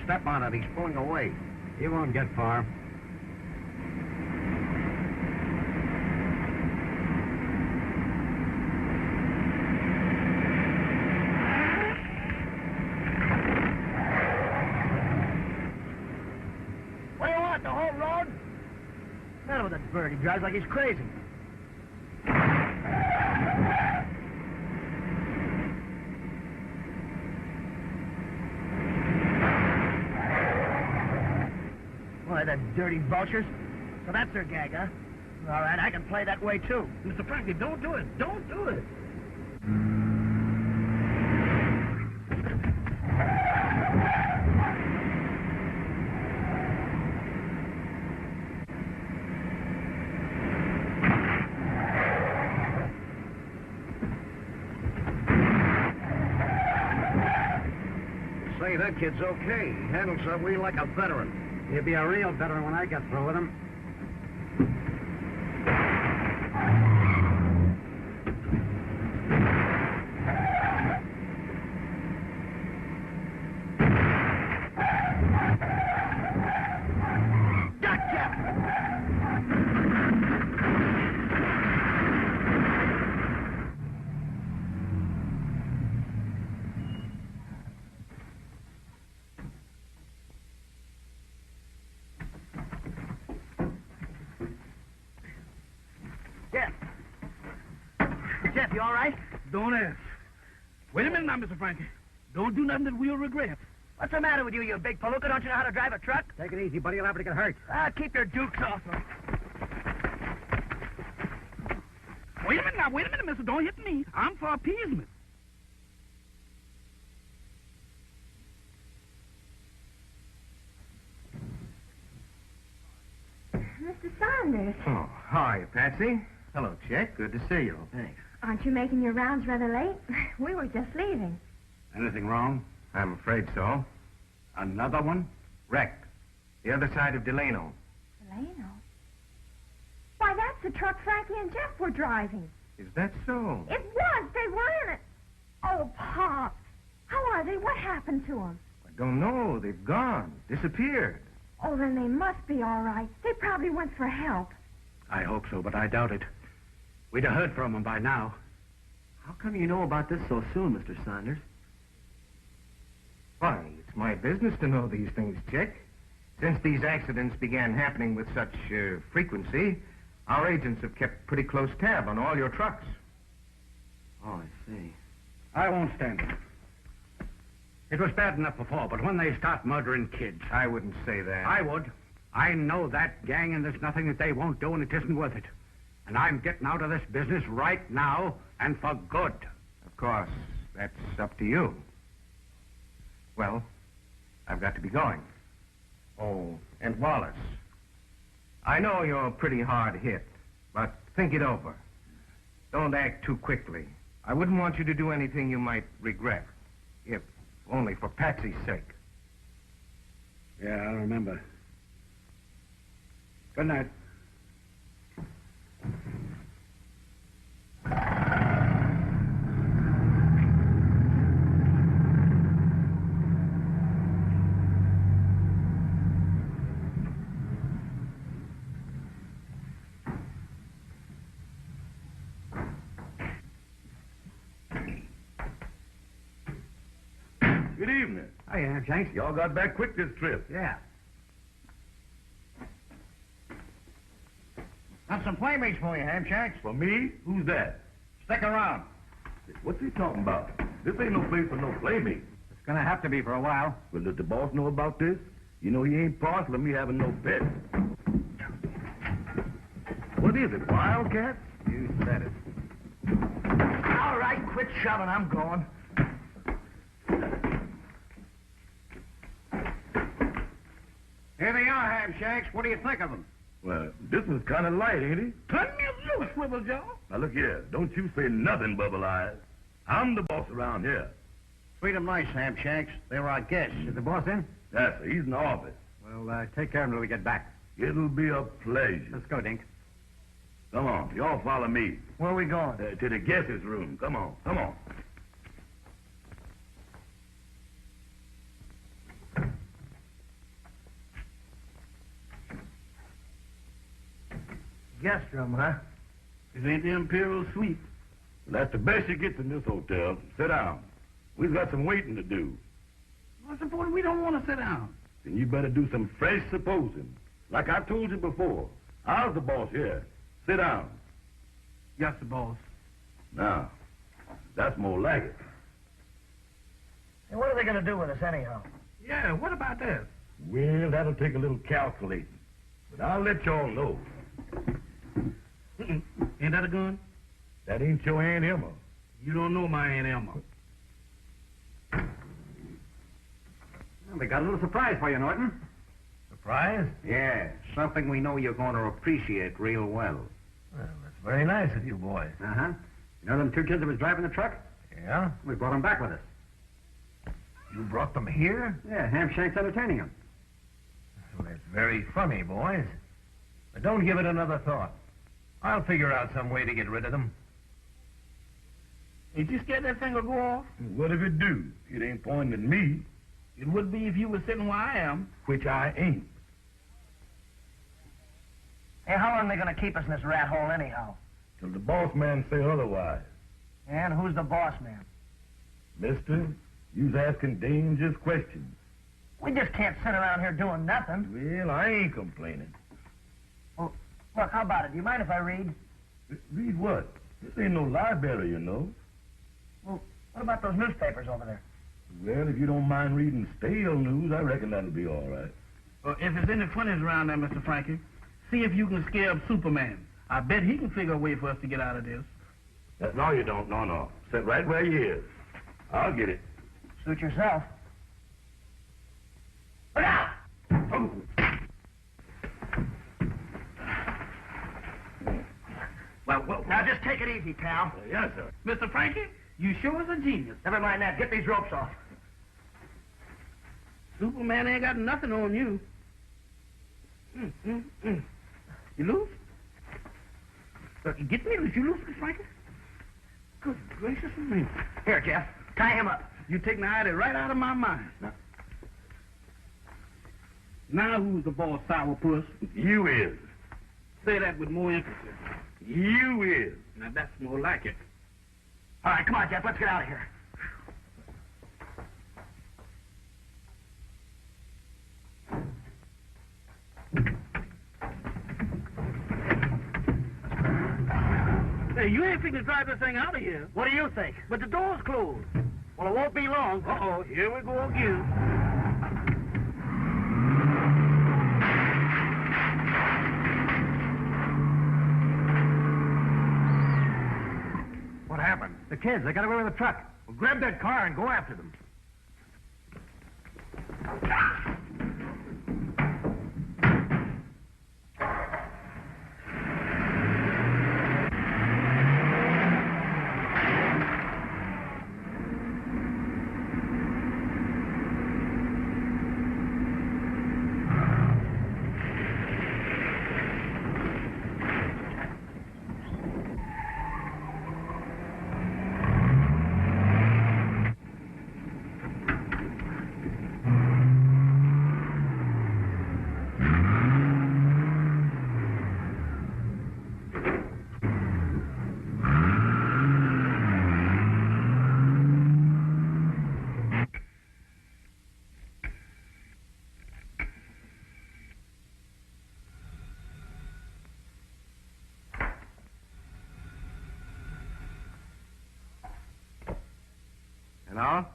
B: Step on it. He's pulling away. He won't get far.
D: What do you want, the whole road? What's the matter with that bird? He drives like he's crazy. Why, the dirty vultures. So that's their gag, huh? All right, I can play that way, too.
H: Mr. Frankie, don't do it. Don't do it.
B: Say, that kid's okay. He handles that wheel like a veteran.
C: He'll be a real veteran when I get through with him.
D: Jeff, you all right?
H: Don't ask. Wait a minute now, Mr. Frankie. Don't do nothing that we'll regret.
D: What's the matter with you, you big palooka? Don't you know how to drive a truck?
C: Take it easy, buddy. You'll have to get hurt.
D: Keep your dukes off him.
H: Wait a minute now. Wait a minute, mister. Don't hit me. I'm for appeasement.
F: Saunders.
B: Oh, hi, Patsy. Hello, Chick. Good to see you.
G: Thanks.
F: Aren't you making your rounds rather late? We were just leaving.
A: Anything wrong?
B: I'm afraid so.
A: Another one?
B: Wrecked. The other side of Delano.
F: Delano? Why, that's the truck Frankie and Jeff were driving.
B: Is that so?
F: It was. They were in it. Oh, Pop. How are they? What happened to them?
B: I don't know. They've gone. Disappeared.
F: Oh, then they must be all right. They probably went for help.
A: I hope so, but I doubt it. We'd have heard from them by now.
G: How come you know about this so soon, Mr. Saunders?
B: Why, it's my business to know these things, Chick. Since these accidents began happening with such frequency, our agents have kept pretty close tab on all your trucks.
G: Oh, I see.
A: I won't stand it. It was bad enough before, but when they start murdering kids...
B: I wouldn't say that.
A: I would. I know that gang, and there's nothing that they won't do, and it isn't worth it. And I'm getting out of this business right now, and for good.
B: Of course, that's up to you. Well, I've got to be going. Oh, and Wallace. I know you're pretty hard hit, but think it over. Don't act too quickly. I wouldn't want you to do anything you might regret, if only for Patsy's sake.
A: Yeah, I remember. Good night.
I: Good evening.
A: Hiya, Shanks.
I: Y'all got back quick this trip.
A: Yeah.
H: Got some playmates for you, Hamshanks.
I: For me? Who's that?
H: Stick around.
I: What's he talking about? This ain't no place for no playmate.
A: It's gonna have to be for a while.
I: Well, does the boss know about this? You know he ain't partial to me having no pets. What is it, wildcat?
B: You said it.
H: All right, quit shoving. I'm going. Here they are, Hamshanks. What do you think of them?
I: Well, this one's kind of light, ain't he?
H: Turn me loose, Swivel Joe.
I: Now, look here. Don't you say nothing, Bubble Eyes. I'm the boss around here.
H: Treat them nice, Hamshanks. They're our guests.
A: Is the boss in?
I: Yes, sir. He's in the office.
A: Well, take care of him till we get back.
I: It'll be a pleasure.
A: Let's go, Dink.
I: Come on. Y'all follow me.
H: Where are we going?
I: To the guest's room. Come on. Come on.
H: Guest room, huh? This ain't the Imperial Suite.
I: Well, that's the best you get in this hotel. Sit down. We've got some waiting to do.
H: What's the point? We don't want to sit down.
I: Then you better do some fresh supposing. Like I told you before, I was the boss here. Sit down.
H: Yes, the boss.
I: Now, that's more like it.
D: Hey, what are they going to do with us anyhow?
H: Yeah, what about this?
I: Well, that'll take a little calculating. But I'll let y'all know.
H: Ain't that a gun?
I: That ain't your Aunt Emma.
H: You don't know my Aunt Emma.
A: Well, we got a little surprise for you, Norton.
B: Surprise? Yeah, something we know you're going to appreciate real well.
H: Well, that's very nice of you boys.
A: Uh-huh. You know them two kids that was driving the truck?
H: Yeah?
A: We brought them back with us.
H: You brought them here?
A: Yeah, Hamshank's entertaining them.
H: Well, that's very funny, boys. But don't give it another thought. I'll figure out some way to get rid of them. Hey, you scared that thing will go off?
I: What if it do? It ain't pointing at me,
H: It would be if you were sitting where I am.
I: which I ain't.
D: Hey, how long are they going to keep us in this rat hole anyhow?
I: Till the boss man say otherwise.
D: And who's the boss man?
I: Mister, you's asking dangerous questions.
D: We just can't sit around here doing nothing.
I: Well, I ain't complaining.
D: Well, look, how about it? Do you mind if I read?
I: Read what? This ain't no library, you know.
D: Well, what about those newspapers over there?
I: Well, if you don't mind reading stale news, I reckon that'll be all right.
H: If there's any funnies around there, Mr. Frankie, see if you can scare up Superman. I bet he can figure a way for us to get out of this.
I: No, you don't. No. Sit right where you is. I'll get it.
D: Suit yourself. Look out!
I: Oh. well...
D: Now, just take it easy, pal.
I: Yes, sir.
C: Mr. Frankie, you sure is a genius.
D: Never mind that. Get these ropes off.
C: Superman ain't got nothing on you. You loose? Get me loose. You loose, Mr. Frankie? Good gracious of me.
D: Here, Jeff. Tie him up.
C: You take my idea right out of my mind. Now who's the boss, sourpuss?
I: You is.
C: Say that with more emphasis.
I: You is.
C: Now that's more like it.
D: All right, come on, Jeff. Let's get out of here.
C: Hey, you ain't fixing to drive this thing out of here.
D: What do you think?
C: But the door's closed.
D: Well, it won't be long.
C: Uh-oh, here we go again.
H: What happened?
G: The kids, they got away with the truck.
H: Well, grab that car and go after them.
B: Hello?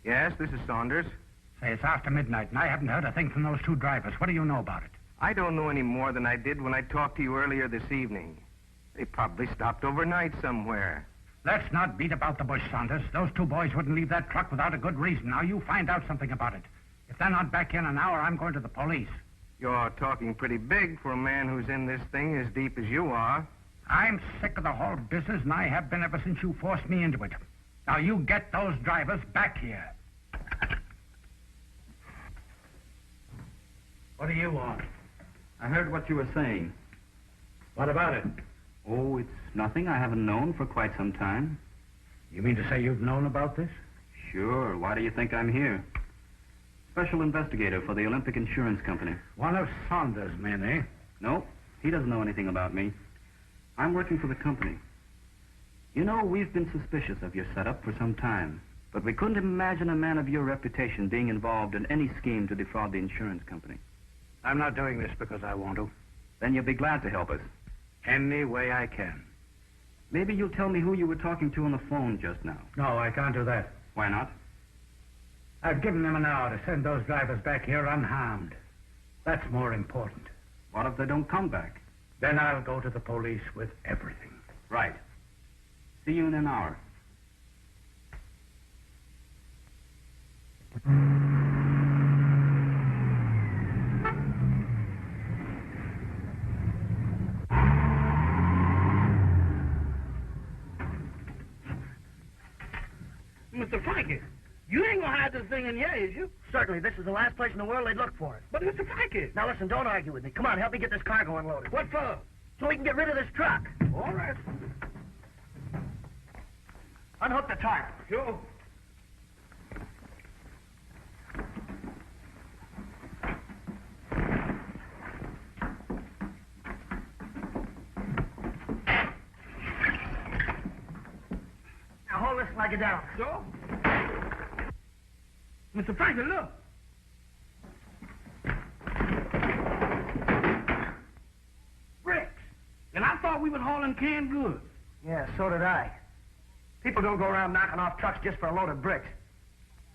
B: Yes, this is Saunders.
A: Say, it's after midnight, and I haven't heard a thing from those two drivers. What do you know about it?
B: I don't know any more than I did when I talked to you earlier this evening. They probably stopped overnight somewhere.
A: Let's not beat about the bush, Saunders. Those two boys wouldn't leave that truck without a good reason. Now, you find out something about it. If they're not back in an hour, I'm going to the police.
B: You're talking pretty big for a man who's in this thing as deep as you are.
A: I'm sick of the whole business, and I have been ever since you forced me into it. Now, you get those drivers back here.
C: What do you want?
E: I heard what you were saying.
C: What about it?
E: Oh, it's nothing I haven't known for quite some time.
A: You mean to say you've known about this?
E: Sure. Why do you think I'm here? Special investigator for the Olympic Insurance Company.
A: One of Saunders' men, eh?
E: No, he doesn't know anything about me. I'm working for the company. You know, we've been suspicious of your setup for some time, but we couldn't imagine a man of your reputation being involved in any scheme to defraud the insurance company.
A: I'm not doing this because I want to.
E: Then you'll be glad to help us.
A: Any way I can.
E: Maybe you'll tell me who you were talking to on the phone just now.
A: No, I can't do that.
E: Why not?
A: I've given them an hour to send those drivers back here unharmed. That's more important.
E: What if they don't come back?
A: Then I'll go to the police with everything.
E: Right. See you in an hour.
C: Mr. Frankie, you ain't gonna hide this thing in here, is you?
D: Certainly, this is the last place in the world they'd look for it.
C: But Mr. Frankie.
D: Now listen, don't argue with me. Come on, help me get this cargo unloaded.
C: What for?
D: So we can get rid of this truck.
C: All right.
D: Unhook the tarp.
C: Sure.
D: Now hold this and leg it down.
C: So? Mr. Frankie, look. Bricks. And I thought we was hauling canned goods.
D: Yeah, so did I. People don't go around knocking off trucks just for a load of bricks.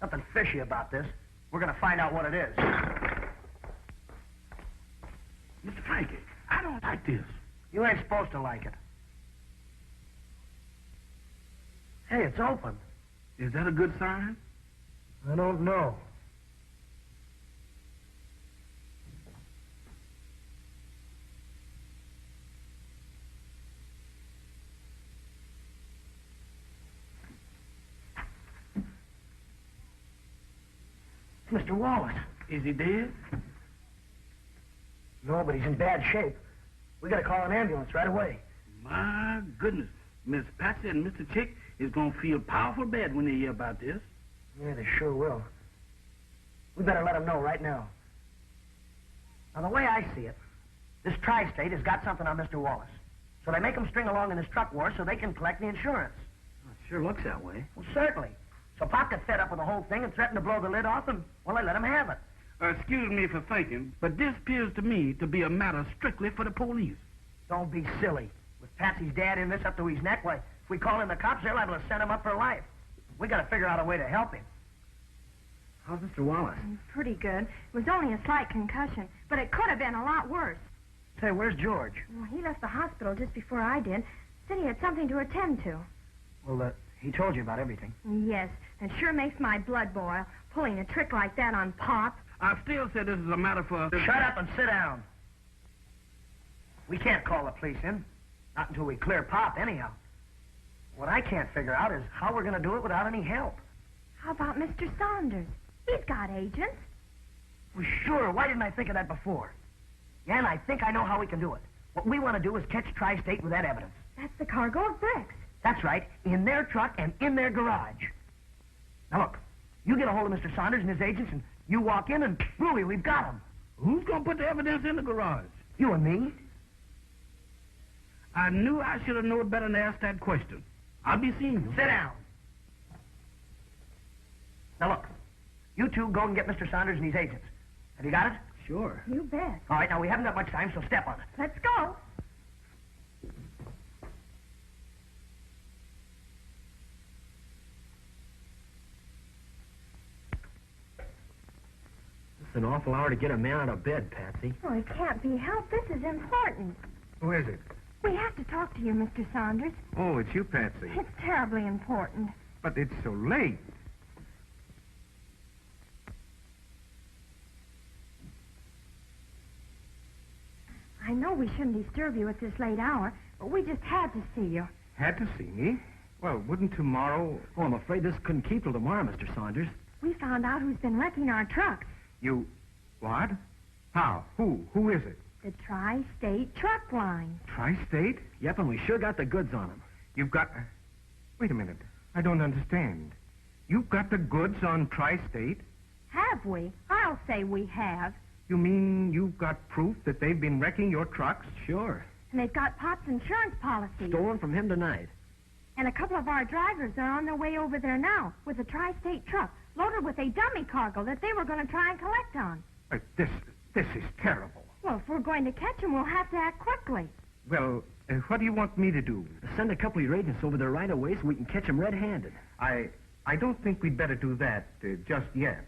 D: Something fishy about this. We're gonna find out what it is.
C: Mr. Frankie, I don't like this.
D: You ain't supposed to like it. Hey, it's open.
C: Is that a good sign?
D: I don't know. Mr. Wallace.
E: Is he dead?
D: No, but he's in bad shape. We gotta call an ambulance right away.
E: My goodness. Miss Patsy and Mr. Chick is gonna feel powerful bad when they hear about this.
D: Yeah, they sure will. We better let them know right now. Now, the way I see it, this tri-state has got something on Mr. Wallace. So they make him string along in this truck war so they can collect the insurance.
E: It sure looks that way.
D: Well, certainly. So Pop got fed up with the whole thing and threatened to blow the lid off, and, well, they let him have it.
E: Excuse me for thinking, but this appears to me to be a matter strictly for the police.
D: Don't be silly. With Patsy's dad in this up to his neck, why, if we call in the cops, they're liable to send him up for life. We gotta figure out a way to help him.
G: How's Mr. Wallace?
F: Pretty good. It was only a slight concussion, but it could have been a lot worse.
D: Say, where's George?
F: Well, he left the hospital just before I did. Said he had something to attend to.
D: Well, he told you about everything.
F: Yes, and sure makes my blood boil, pulling a trick like that on Pop.
E: I still say this is a matter for...
D: Shut up and sit down. We can't call the police in. Not until we clear Pop, anyhow. What I can't figure out is how we're going to do it without any help.
F: How about Mr. Saunders? He's got agents.
D: Well, sure. Why didn't I think of that before? Yeah, and I think I know how we can do it. What we want to do is catch Tri-State with that evidence.
F: That's the cargo of bricks.
D: That's right. In their truck and in their garage. Now, look. You get a hold of Mr. Saunders and his agents, and you walk in, and, Bluey, we've got him.
E: Who's gonna put the evidence in the garage?
D: You and me.
E: I knew I should have known better than to ask that question. I'll be seeing you.
D: Sit down. Now, look. You two go and get Mr. Saunders and his agents. Have you got it?
E: Sure.
F: You bet.
D: All right, now, we haven't got much time, so step on it.
F: Let's go.
G: It's an awful hour to get a man out of bed, Patsy.
F: Oh, it can't be helped. This is important.
B: Who is it?
F: We have to talk to you, Mr. Saunders.
B: Oh, it's you, Patsy.
F: It's terribly important.
B: But it's so late.
F: I know we shouldn't disturb you at this late hour, but we just had to see you.
B: Had to see me? Well, wouldn't tomorrow...
G: Oh, I'm afraid this couldn't keep till tomorrow, Mr. Saunders.
F: We found out who's been wrecking our trucks.
B: You... What? How? Who? Who is it?
F: The Tri-State Truck Line.
B: Tri-State?
G: Yep, and we sure got the goods on him.
B: You've got... Wait a minute. I don't understand. You've got the goods on Tri-State?
F: Have we? I'll say we have.
B: You mean you've got proof that they've been wrecking your trucks?
G: Sure.
F: And they've got Pop's insurance policy.
G: Stolen from him tonight.
F: And a couple of our drivers are on their way over there now with a Tri-State truck loaded with a dummy cargo that they were going to try and collect on.
B: This is terrible.
F: Well, if we're going to catch them, we'll have to act quickly.
B: Well, what do you want me to do?
G: Send a couple of your agents over there right away so we can catch them red-handed.
B: I don't think we'd better do that just yet.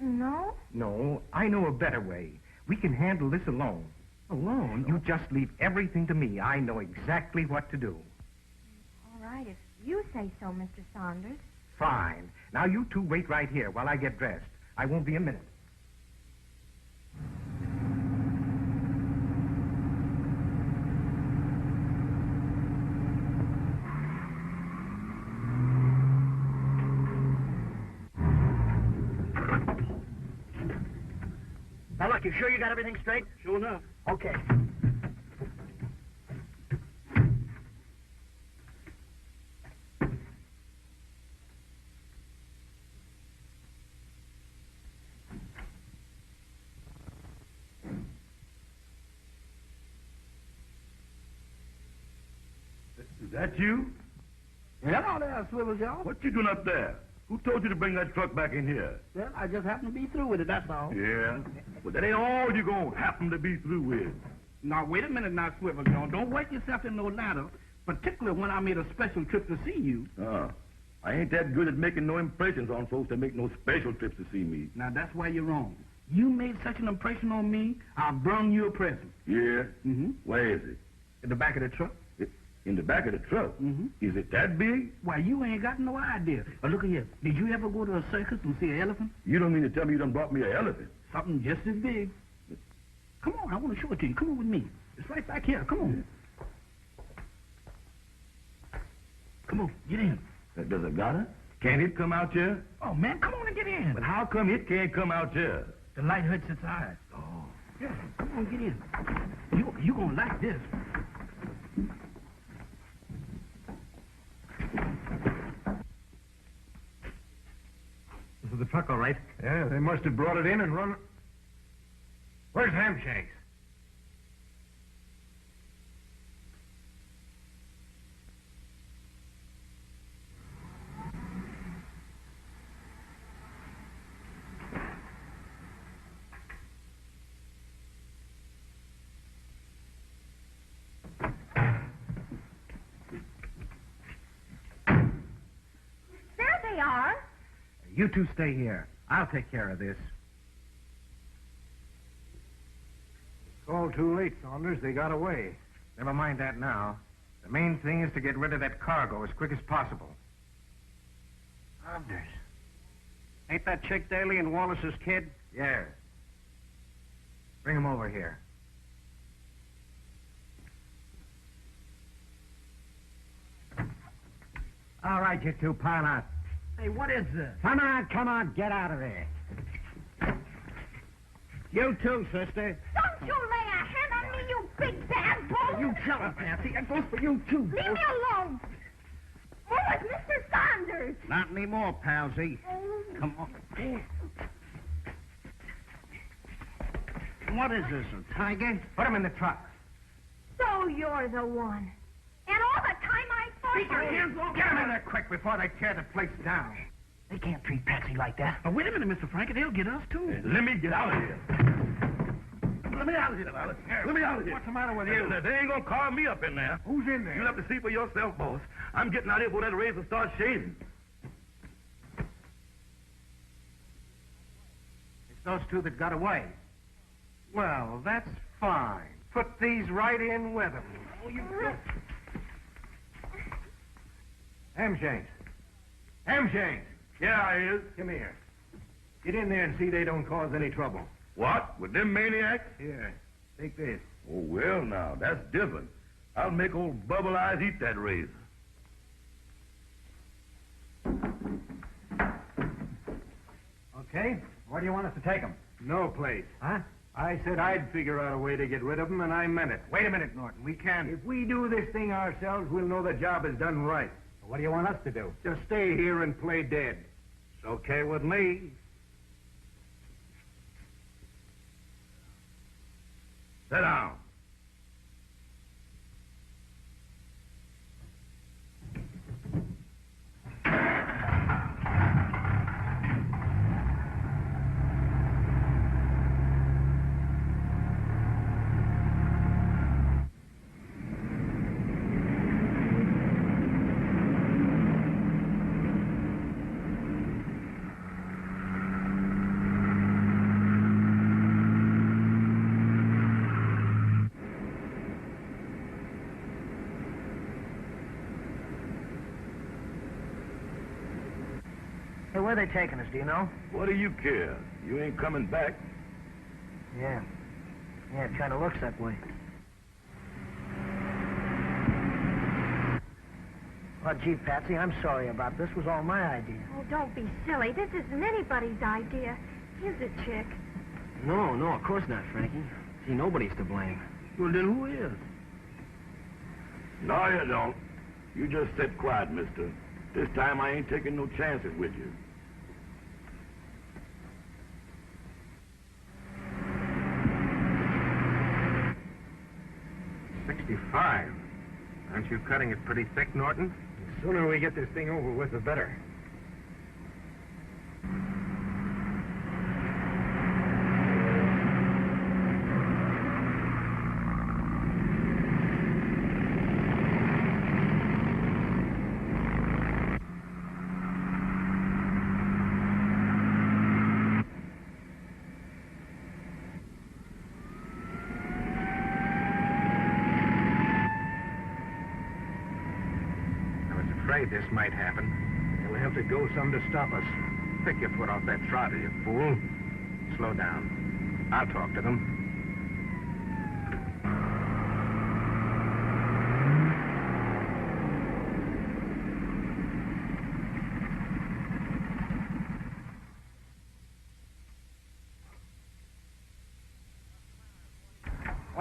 F: No?
B: No, I know a better way. We can handle this alone.
G: Alone?
B: You just leave everything to me. I know exactly what to do.
F: All right, if you say so, Mr. Saunders.
B: Fine. Now you two wait right here while I get dressed. I won't be a minute.
D: Now, look, you sure you got everything straight?
E: Sure enough.
D: Okay.
I: Is that you?
E: Hello there, Swivel Joe.
I: What you doing up there? Who told you to bring that truck back in here?
E: Well, I just happened to be through with it, that's all.
I: Yeah? But that ain't all you gonna happen to be through with.
E: Now, wait a minute now, Swivel Joe. Don't wake yourself in no ladder, particularly when I made a special trip to see you.
I: I ain't that good at making no impressions on folks that make no special trips to see me.
E: Now, that's why you're wrong. You made such an impression on me, I'll bring you a present.
I: Yeah?
E: Mm-hmm.
I: Where is it?
E: In the back of the truck.
I: In the back of the truck?
E: Mm-hmm.
I: Is it that big?
E: Why, you ain't got no idea. But look here. Did you ever go to a circus and see an elephant?
I: You don't mean to tell me you done brought me an elephant?
E: Something just as big. Come on, I want to show it to you. Come on with me. It's right back here. Come on. Come on, get in.
I: Does it got it? Can't it come out here?
D: Oh, man, come on and get in.
I: But how come it can't come out here?
D: The light hurts its eyes.
I: Oh.
D: Yeah, come on, get in. You gonna like this.
C: This is the truck, all right.
H: Yeah, they must have brought it in and run... Where's Hamshanks?
F: There they are.
B: You two stay here. I'll take care of this.
H: It's all too late, Saunders. They got away.
B: Never mind that now. The main thing is to get rid of that cargo as quick as possible.
G: Saunders.
B: Ain't that Chick Daly and Wallace's kid? Yeah. Bring him over here. All right, you two, pile out.
D: Hey, what is this?
B: Come on, get out of there. You too, sister.
F: Don't you lay a hand on me, you big bad bull!
D: You tell him, Patsy. That goes for you, too.
F: Leave me alone! Where was Mr. Saunders?
B: Not anymore, Palsy. Come on. What is this, a tiger? Put him in the truck.
F: So you're the one. And all the time I thought...
D: Keep your hands off.
B: Get him in there quick before they tear the place down.
D: They can't treat Patsy like that. Now, wait a minute, Mr. Frankie. They'll get us, too.
I: Let me get out of here. Let me out of here, Wallace. Let me out of here.
B: What's the matter with you?
I: They ain't gonna call me up in there.
B: Who's in there?
I: You'll have to see for yourself, boss. I'm getting out here before that razor starts shaving.
B: It's those two that got away. Well, that's fine. Put these right in with them.
H: Oh, you don't... Hamshanks. Hamshanks.
I: Yeah, I is.
H: Come here. Get in there and see they don't cause any trouble.
I: What? With them maniacs?
H: Here, take this.
I: Oh, well, now, that's different. I'll make old Bubble Eyes eat that razor.
B: Okay. Where do you want us to take them?
H: No place.
B: Huh?
H: I said I'd figure out a way to get rid of them, and I meant it.
B: Wait a minute, Norton. We can't.
H: If we do this thing ourselves, we'll know the job is done right.
B: What do you want us to do?
H: Just stay here and play dead.
B: It's okay with me.
I: Sit down.
D: Hey, where are they taking us, do you know?
I: What do you care? You ain't coming back.
D: Yeah. Yeah, it kind of looks that way. Well, gee, Patsy, I'm sorry about this. It was all my idea.
F: Oh, don't be silly. This isn't anybody's idea. Is it, Chick?
G: No, of course not, Frankie. See, nobody's to blame.
I: Well, then who is? No, you don't. You just sit quiet, mister. This time I ain't taking no chances with you.
B: $65. Aren't you cutting it pretty thick, Norton?
H: The sooner we get this thing over with, the better.
B: This might happen.
H: We'll have to go some to stop us.
B: Pick your foot off that throttle, you fool. Slow down. I'll talk to them.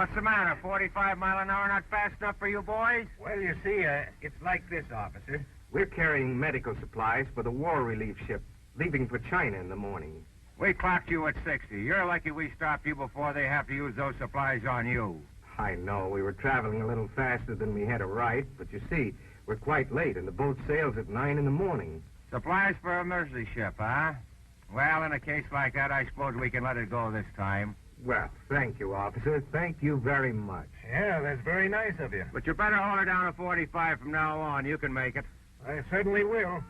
H: What's the matter? 45 mile an hour not fast enough for you boys?
B: Well, you see, it's like this, officer. We're carrying medical supplies for the war relief ship, leaving for China in the morning.
H: We clocked you at 60. You're lucky we stopped you before they have to use those supplies on you.
B: I know, we were traveling a little faster than we had a right, but you see, we're quite late, and the boat sails at 9 in the morning.
H: Supplies for a mercy ship, huh? Well, in a case like that, I suppose we can let it go this time.
B: Well, thank you, officer. Thank you very much.
H: Yeah, that's very nice of you. But you better hold her down to 45 from now on. You can make it.
B: I certainly will.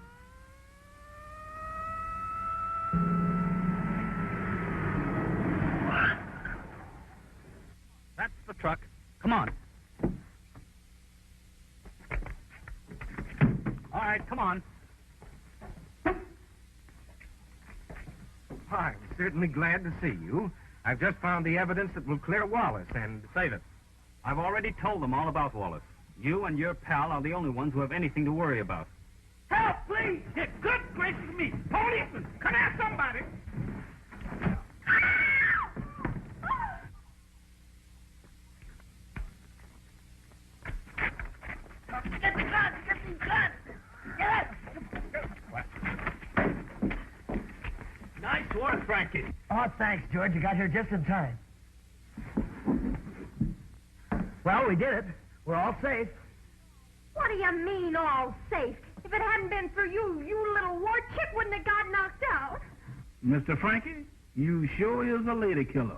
E: That's the truck. Come on. All right, come on.
B: I'm certainly glad to see you. I've just found the evidence that will clear Wallace, and...
E: Save it. I've already told them all about Wallace. You and your pal are the only ones who have anything to worry about.
D: Help, please! Good gracious me! Policeman! Come here, somebody! Get the gun! Get the gun! Get it!
H: Nice work, Frankie.
D: Oh, thanks, George. You got here just in time. Well, we did it. We're all safe.
F: What do you mean, all safe? If it hadn't been for you, you little war chick wouldn't have got knocked out.
C: Mr. Frankie, you sure is a lady killer.